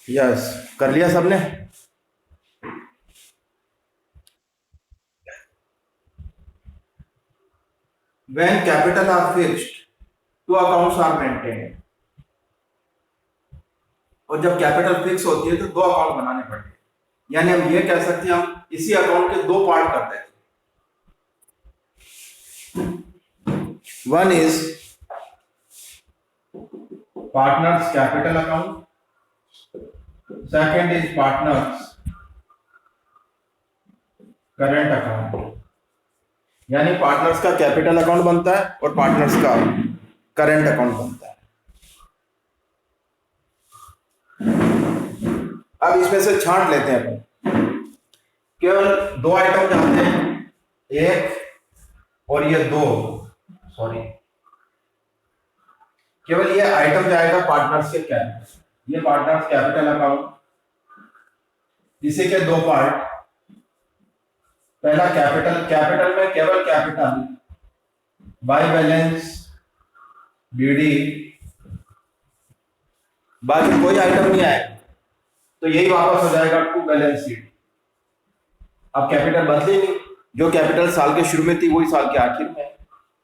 Yes, कर लिया सबने। When capital are fixed two accounts are maintained. और जब कैपिटल फिक्स होती है तो दो अकाउंट बनाने पड़ते हैं। यानी हम ये कह सकते हैं हम इसी अकाउंट के दो पार्ट करते हैं। One is partners capital account, second is partners current account. यानी पार्टनर्स का कैपिटल अकाउंट बनता है और पार्टनर्स का करंट अकाउंट बनता है। अब इसमें से छांट लेते हैं अपन। केवल दो आइटम जानते हैं, एक और ये दो, सॉरी, केवल ये आइटम जाएगा पार्टनर्स के कैपिटल। ये पार्टनर्स कैपिटल अकाउंट, इसी के दो पार्ट। पहला कैपिटल, कैपिटल में केवल कैपिटल, बाय बैलेंस, बीडी, बाकी कोई आइटम नहीं आएगा, तो यही वापस हो जाएगा टू बैलेंस शीट। अब कैपिटल बदले नहीं, जो कैपिटल साल के शुरू में थी वही साल के आखिर में है।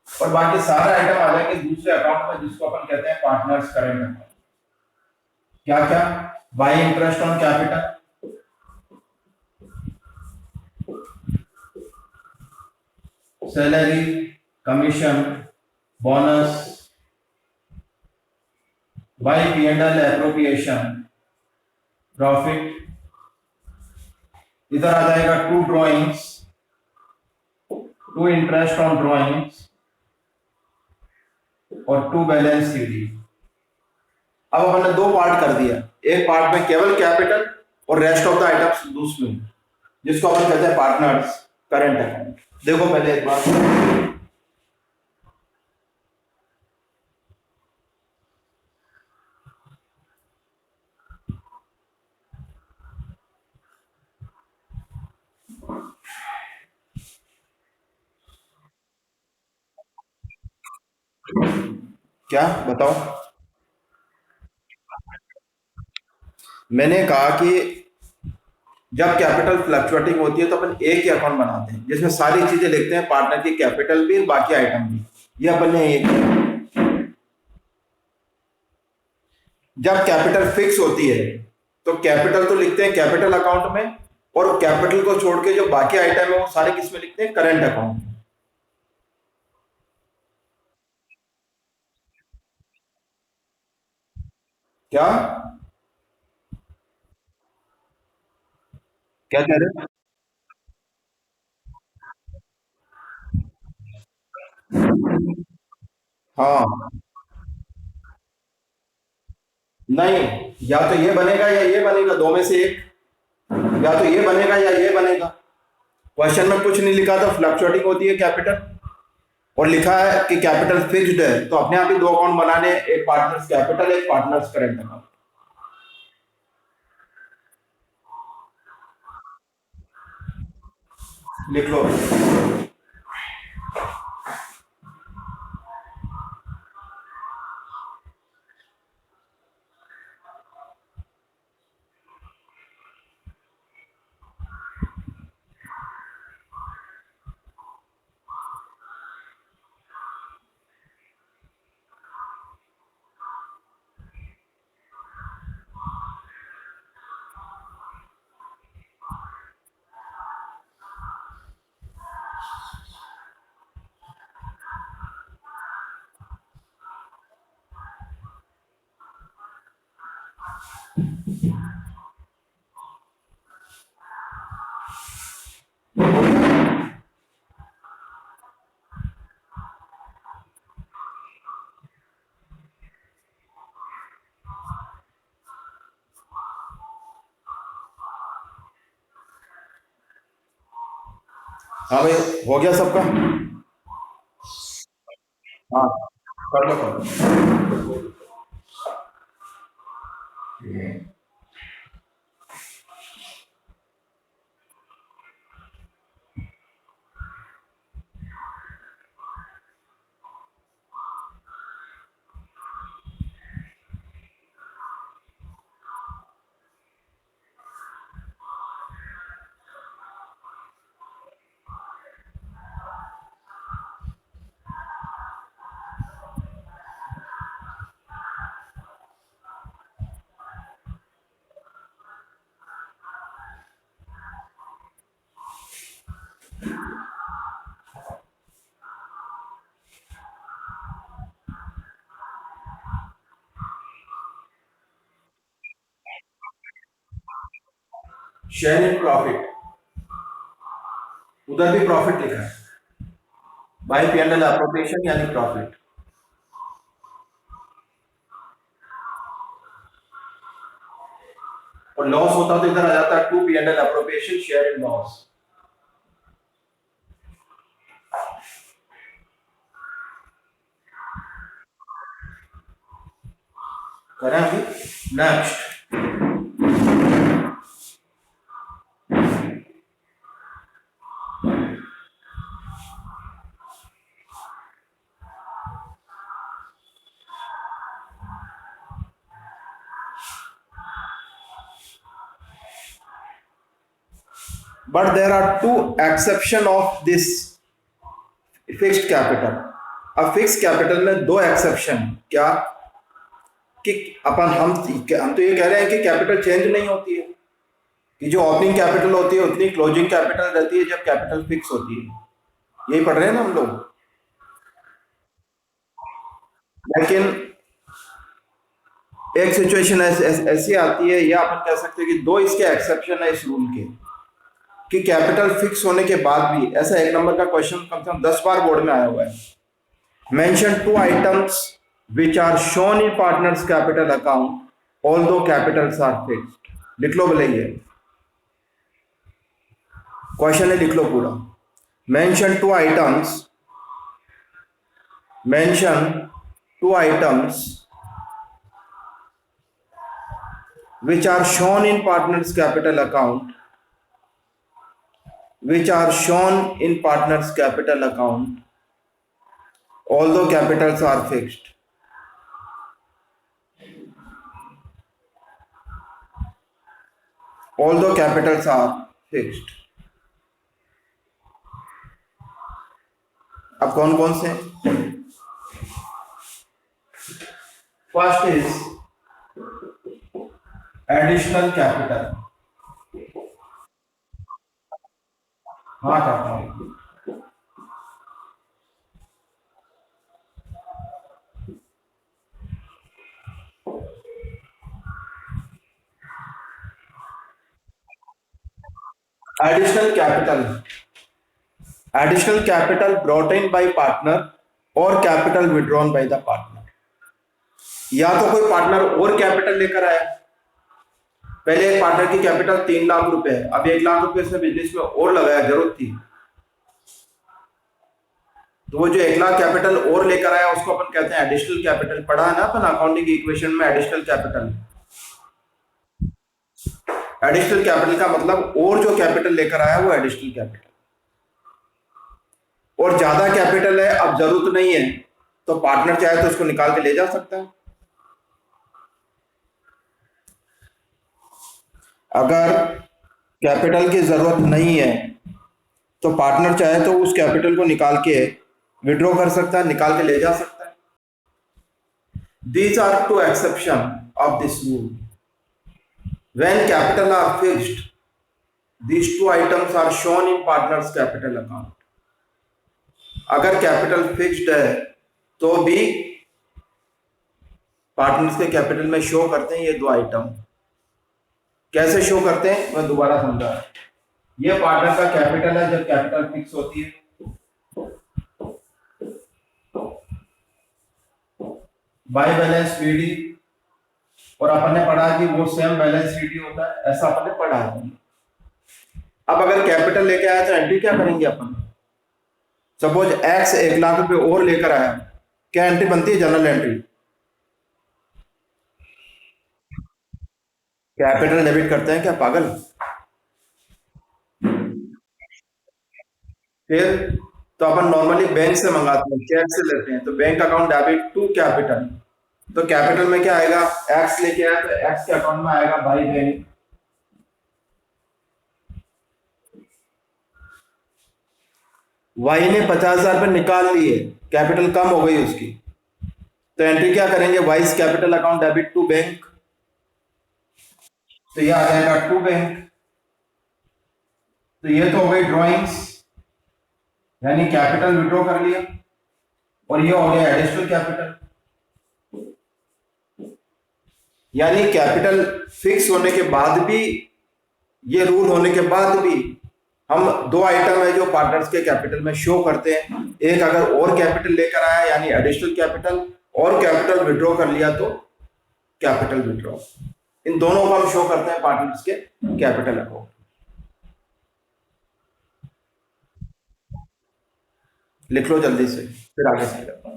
और बाकी सारे आइटम आ जाएंगे दूसरे अकाउंट में, जिसको अपन कहते हैं पार्टनर्स करंट अकाउंट। क्या क्या? By interest on capital, salary, commission, bonus, by P&L appropriation, profit. इधर आ जाएगा to drawings, to interest on drawings और टू बैलेंस सीडी। अब अपन ने दो पार्ट कर दिया, एक पार्ट में केवल कैपिटल और रेस्ट ऑफ द आइटम्स दूसरे में, जिसको अपन कहते हैं पार्टनर्स करंट अकाउंट। देखो पहले एक बार, क्या बताओ? मैंने कहा कि जब कैपिटल फ्लक्चुएटिंग होती है तो अपन एक ही अकाउंट बनाते हैं जिसमें सारी चीजें लिखते हैं, पार्टनर की कैपिटल भी बाकी आइटम भी। ये अपन ने एक किया। जब कैपिटल फिक्स होती है तो कैपिटल तो लिखते हैं कैपिटल अकाउंट में, और कैपिटल को छोड़ के जो बाकी आइटम है वो सारे किसमें लिखते हैं? करंट अकाउंट में। क्या क्या कह रहे हो? हाँ, नहीं, या तो ये बनेगा या ये बनेगा, दो में से एक। या तो ये बनेगा या ये बनेगा। क्वेश्चन में कुछ नहीं लिखा था फ्लक्चुएटिंग होती है कैपिटल, और लिखा है कि कैपिटल फिक्स्ड है, तो अपने आप ही दो अकाउंट बनाने, एक पार्टनर्स कैपिटल, एक पार्टनर्स करंट अकाउंट। लिख लो। हाँ भाई, हो गया सबका? हाँ, कर लो कर लो। शेयर इन प्रॉफिट, उधर भी प्रॉफिट लिखा है, by P and L appropriation यानी प्रॉफिट। और लॉस होता तो इधर आ जाता है to P and L appropriation share in loss. करें अभी next. But there are two exception of this fixed capital। अब फिक्स कैपिटल में दो एक्सेप्शन क्या, कि हम तो ये कह रहे हैं कि कैपिटल चेंज नहीं होती है, कि जो ओपनिंग कैपिटल होती है उतनी क्लोजिंग कैपिटल रहती है जब कैपिटल फिक्स होती है, यही पढ़ रहे हैं ना हम लोग। लेकिन एक सिचुएशन ऐसी आती है, या अपन कह सकते हैं कि दो इसके एक्सेप्शन है इस रूल के, कि कैपिटल फिक्स होने के बाद भी, ऐसा एक नंबर का क्वेश्चन कम से कम 10 बार बोर्ड में आया हुआ है, mention two items which are shown in partners capital account although capitals are fixed. लिख लो भले, ये क्वेश्चन है, लिख लो पूरा। Mention two items which are shown in partners capital account, although capitals are fixed। अब कौन कौन से? First is additional capital. हाँ करता हूं। Additional capital brought in by partner और capital withdrawn by the partner. या तो कोई पार्टनर और कैपिटल लेकर आया, पहले एक पार्टनर की कैपिटल 3 लाख रुपए है, अब 1 लाख रुपए उसने बिजनेस में और लगाया, जरूरत थी, तो वो जो 1 लाख कैपिटल और लेकर आया उसको अपन कहते हैं एडिशनल कैपिटल। पढ़ा है ना अपन अकाउंटिंग इक्वेशन में एडिशनल कैपिटल। एडिशनल कैपिटल का मतलब और जो कैपिटल लेकर आया वो एडिशनल कैपिटल। और ज्यादा कैपिटल है, अब जरूरत नहीं है, तो पार्टनर चाहे तो उसको निकाल के ले जा सकता है। अगर कैपिटल की जरूरत नहीं है तो पार्टनर चाहे तो उस कैपिटल को निकाल के विड्रॉ कर सकता है, निकाल के ले जा सकता है। These are two exceptions of this rule। When capital are fixed, these two items are shown in partner's capital account। अगर कैपिटल फिक्स्ड है तो भी पार्टनर्स के कैपिटल में शो करते हैं ये दो आइटम। कैसे शो करते हैं मैं दोबारा समझा। ये पार्टनर का कैपिटल है जब कैपिटल फिक्स होती है, बाय बैलेंस पीडी, और अपन ने पढ़ा कि वो सेम बैलेंस शीट होता है, ऐसा अपन ने पढ़ा है। अब अगर कैपिटल लेके आया तो एंट्री क्या करेंगे अपन? सपोज एक्स 1 लाख रुपए और लेकर आया, क्या एंट्री बनती है? General entry. कैपिटल डेबिट करते हैं क्या पागल? फिर तो अपन नॉर्मली बैंक से मंगाते हैं, चेक से लेते हैं, तो bank account debit to capital. तो कैपिटल में क्या आएगा? एक्स लेके आया तो एक्स के अकाउंट में आएगा बाई बैंक। वाई ने 50,000 रुपए निकाल लिए, कैपिटल कम हो गई उसकी, तो एंट्री क्या करेंगे? Vice capital account debit to bank, तो ये आ जाएगा टू बैंक। तो ये तो हो गई ड्रॉइंग्स। यानी कैपिटल विड्रॉ कर लिया और ये हो गया एडिशनल कैपिटल। यानी कैपिटल फिक्स होने के बाद भी, ये रूल होने के बाद भी, हम दो आइटम है जो पार्टनर्स के कैपिटल में शो करते हैं। एक अगर और कैपिटल लेकर आया यानी एडिशनल कैपिटल, और कैपिटल विड्रॉ कर लिया तो कैपिटल विड्रॉ। इन दोनों को हम शो करते हैं पार्टनर्स के कैपिटल अकाउंट। लिख लो जल्दी से, फिर आगे से करता हूं।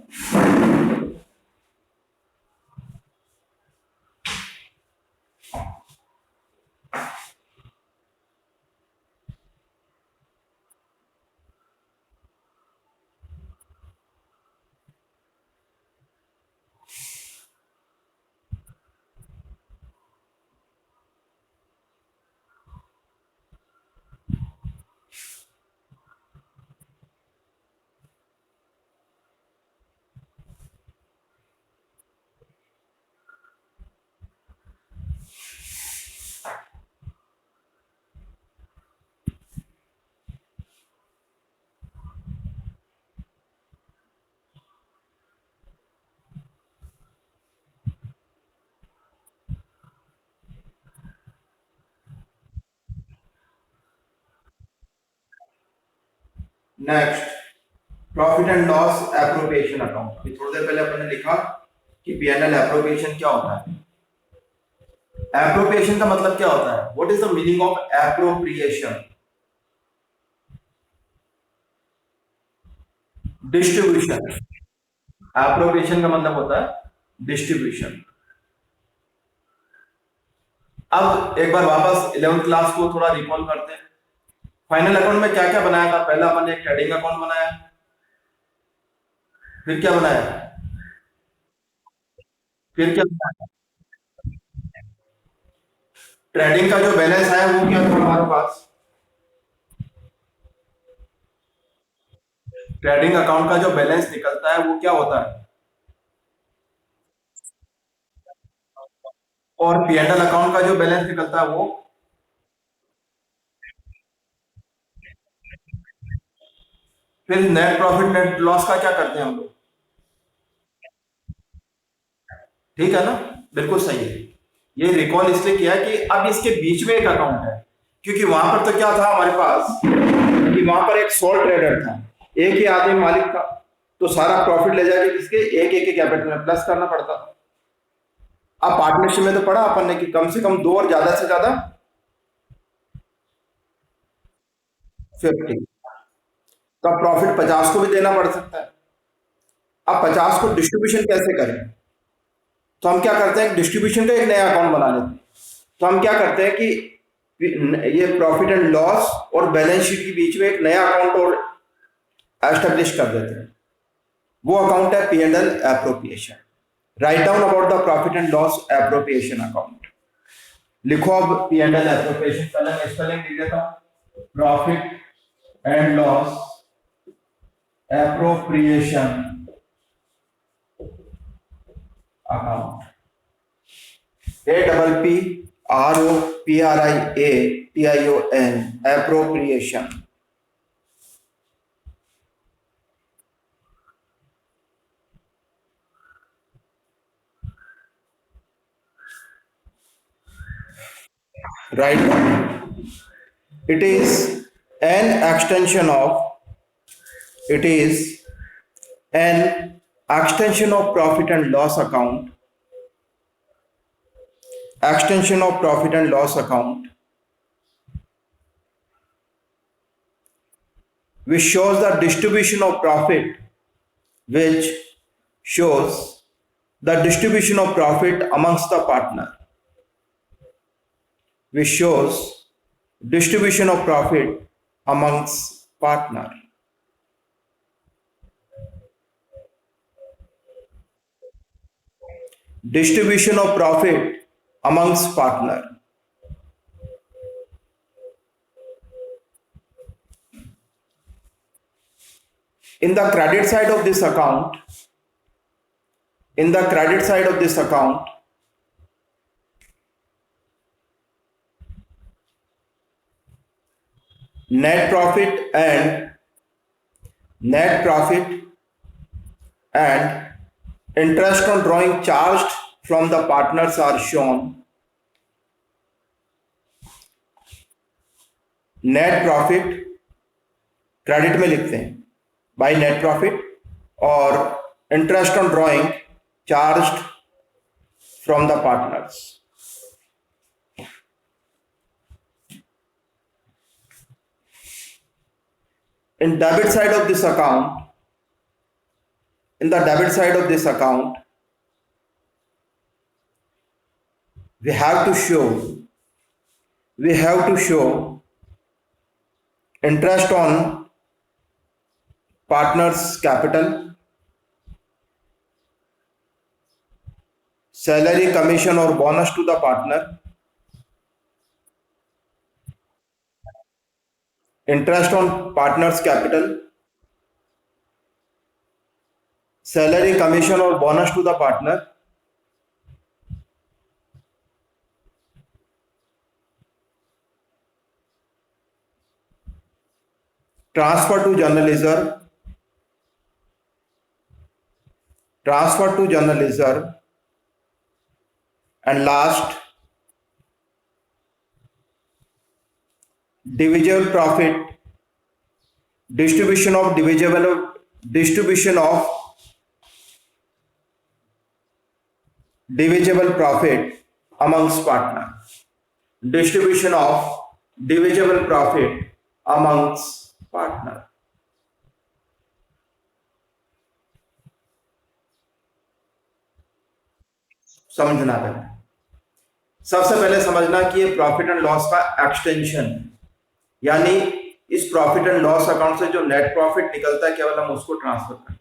Next, profit and loss appropriation account. थोड़ी देर पहले अपन ने लिखा कि पीएनएल एप्रोप्रिएशन क्या होता है। एप्रोप्रिएशन का मतलब क्या होता है? What is the meaning of appropriation? Distribution. Appropriation का मतलब होता है डिस्ट्रीब्यूशन। अब एक बार वापस 11th क्लास को थोड़ा रिकॉल करते हैं। फाइनल अकाउंट में क्या क्या बनाया था? पहला अपन ने एक ट्रेडिंग अकाउंट बनाया, फिर क्या बनाया? फिर क्या बनाया? ट्रेडिंग का जो बैलेंस आया वो क्या था हमारे पास? ट्रेडिंग अकाउंट का जो बैलेंस निकलता है वो क्या होता है? और पीएनएल अकाउंट का जो बैलेंस निकलता है वो? फिर नेट प्रॉफिट नेट लॉस का क्या करते हैं हम लोग? ठीक है ना? बिल्कुल सही है। ये रिकॉल इसलिए किया कि अब इसके बीच में एक अकाउंट है, क्योंकि वहां पर तो क्या था हमारे पास कि वहां पर एक सोल ट्रेडर था, एक ही आदमी मालिक था, तो सारा प्रॉफिट ले जाके किसके एक एक के कैपिटल में प्लस करना पड़ता। अब पार्टनरशिप में तो पढ़ा अपन ने कि कम से कम दो और ज्यादा से ज्यादा 50, तो अब प्रॉफिट 50 को भी देना पड़ सकता है। अब 50 को डिस्ट्रीब्यूशन कैसे करें? तो हम क्या करते हैं, डिस्ट्रीब्यूशन का एक नया अकाउंट बना लेते हैं। तो हम क्या करते हैं कि ये प्रॉफिट एंड लॉस और बैलेंस शीट के बीच में एक नया अकाउंट और एस्टेब्लिश कर देते हैं। वो अकाउंट है PNL appropriation. Write down about the profit and loss appropriation account. लिखो अब पीएनएल एप्रोप्रिएशन, पहले मैं स्पेलिंग लिख देता हूं। Profit and loss appropriation account. APPROPRIATION, appropriation। Right now, it is an extension of, it is an extension of profit and loss account, extension of profit and loss account, which shows the distribution of profit, which shows the distribution of profit amongst the partner, which shows distribution of profit amongst partner। Distribution of profit amongst partner। In the credit side of this account, in the credit side of this account, net profit and net profit and interest on drawing charged from the partners are shown. Net profit credit में लिखते हैं by net profit, और interest on drawing charged from the partners. In debit side of this account, in the debit side of this account, we have to show interest on partners capital, salary, commission or bonus to the partner, interest on partners capital, salary, commission or bonus to the partner, transfer to general reserve, and last, divisible profit, distribution of divisible profit amongst partner, distribution of divisible profit amongst partner. समझना पहले, सबसे पहले समझना कि ये profit and loss का extension है, यानी इस प्रॉफिट एंड लॉस अकाउंट से जो नेट प्रॉफिट निकलता है केवल हम उसको ट्रांसफर करें.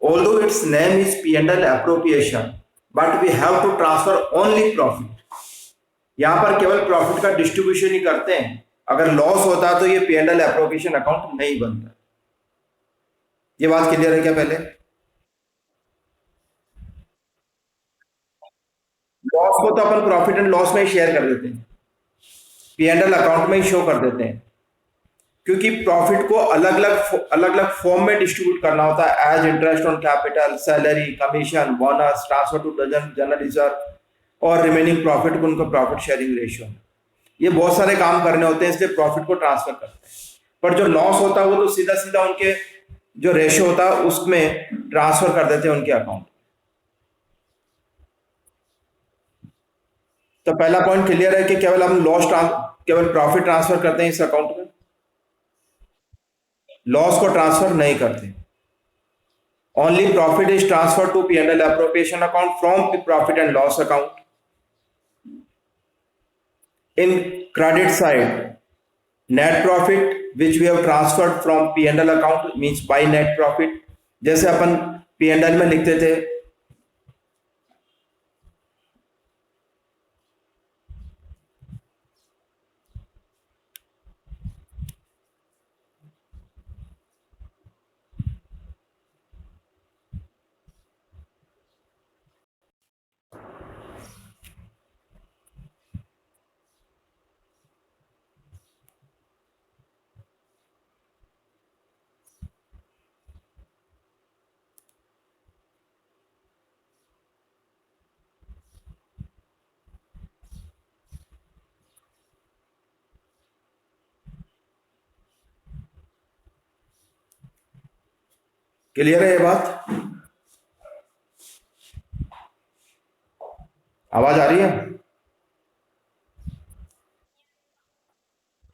Although its name is P&L appropriation, but we have to transfer only profit. यहां पर केवल प्रॉफिट का डिस्ट्रीब्यूशन ही करते हैं. अगर लॉस होता तो ये P&L एप्रोप्रिएशन अकाउंट नहीं बनता. ये बात क्लियर है क्या? पहले लॉस को तो अपन प्रॉफिट एंड लॉस में ही शेयर कर देते हैं, P&L अकाउंट में ही शो कर देते हैं, क्योंकि प्रॉफिट को अलग अलग फॉर्म में डिस्ट्रीब्यूट करना होता है, as interest on capital, salary, commission, bonus, transfer to general reserve और रिमेनिंग प्रॉफिट को उनको प्रॉफिट शेयरिंग रेशियो. ये बहुत सारे काम करने होते हैं, इसलिए प्रॉफिट को ट्रांसफर करते हैं. पर जो लॉस होता है वो तो सीधा उनके जो रेशियो होता है उसमें ट्रांसफर कर देते हैं उनके अकाउंट. तो पहला पॉइंट क्लियर है कि केवल हम केवल प्रॉफिट ट्रांसफर करते हैं इस अकाउंट में, लॉस को ट्रांसफर नहीं करते. Only profit is transfer to P&L appropriation account from profit and loss account. In credit side, net profit which we have transferred from P&L account means by net profit. जैसे अपन P&L में लिखते थे clear है ये बात? आवाज आ रही है?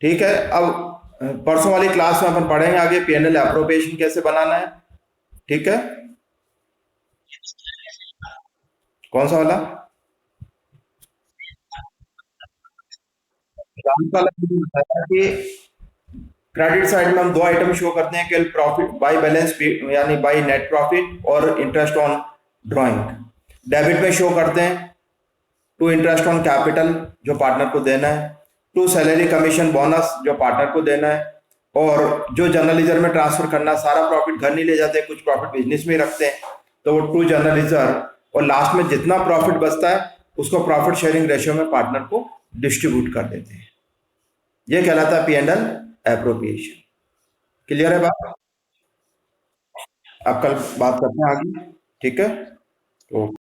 ठीक है. अब परसों वाली क्लास में अपन पढ़ेंगे आगे P&L एप्रोप्रिएशन कैसे बनाना है. ठीक है? कौन सा वाला? कि क्रेडिट साइड में हम दो आइटम शो करते हैं, केवल प्रॉफिट बाय बैलेंस यानी बाय नेट प्रॉफिट और इंटरेस्ट ऑन ड्राइंग. डेबिट में शो करते हैं टू इंटरेस्ट ऑन कैपिटल जो पार्टनर को देना है, टू सैलरी, कमीशन, बोनस जो पार्टनर को देना है, और जो जनरल रिजर्व में ट्रांसफर करना. सारा प्रॉफिट घर नहीं ले जाते, कुछ प्रॉफिट बिजनेस में रखते हैं, तो वो टू जनरल रिजर्व, और लास्ट में जितना प्रॉफिट बचता है उसको प्रॉफिट शेयरिंग रेशियो में पार्टनर को डिस्ट्रीब्यूट कर देते हैं. ये कहलाता है P&L एप्रोप्रिएशन. क्लियर है बात? आप कल बात करते हैं आगे, ठीक है? ओके।